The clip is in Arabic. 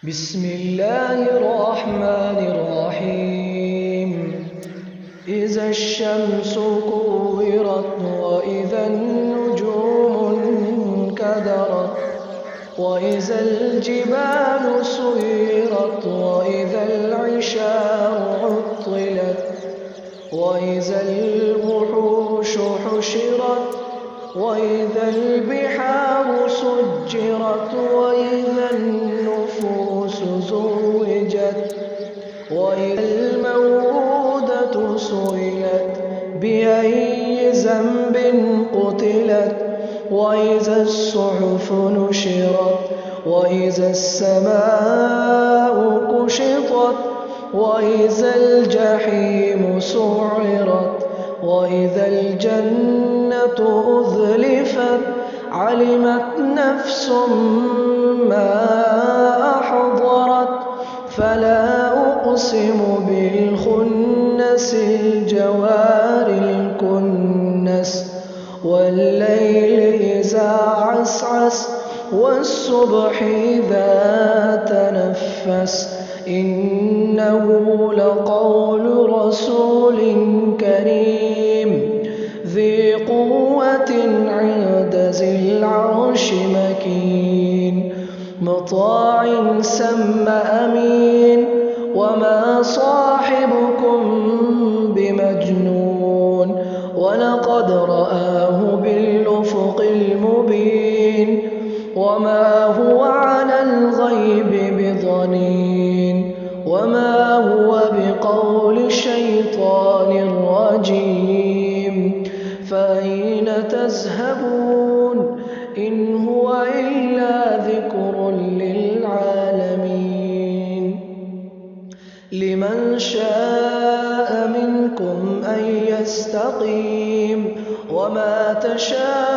بسم الله الرحمن الرحيم إذا الشمس كورت وإذا النجوم انكدرت وإذا الجبال سيرت وإذا العشار عطلت وإذا الوحوش حشرت وإذا البحار سجرت وإذا النفوس زوجت وإذا الموءودة سئلت بأي ذنب قتلت وإذا الصحف نشرت وإذا السماء كشطت وإذا الجحيم سعرت وإذا الجنة أزلفت علمت نفس ما أحضرت فلا أقسم بالخنس الجوار الكنس والليل إذا عسعس والصبح إذا تنفس إنه لقول رسول كريم ذي قوة عند ذي العرش مكين مطاع ثم أمين وما صاحبكم بمجنون ولقد رآه بالأفق المبين وما هو على الغيب بضنين وما هو بقول شيطان رجيم فأين تذهبون إن هو إلا ذكر للعالمين لمن شاء منكم أن يستقيم وما تشاءون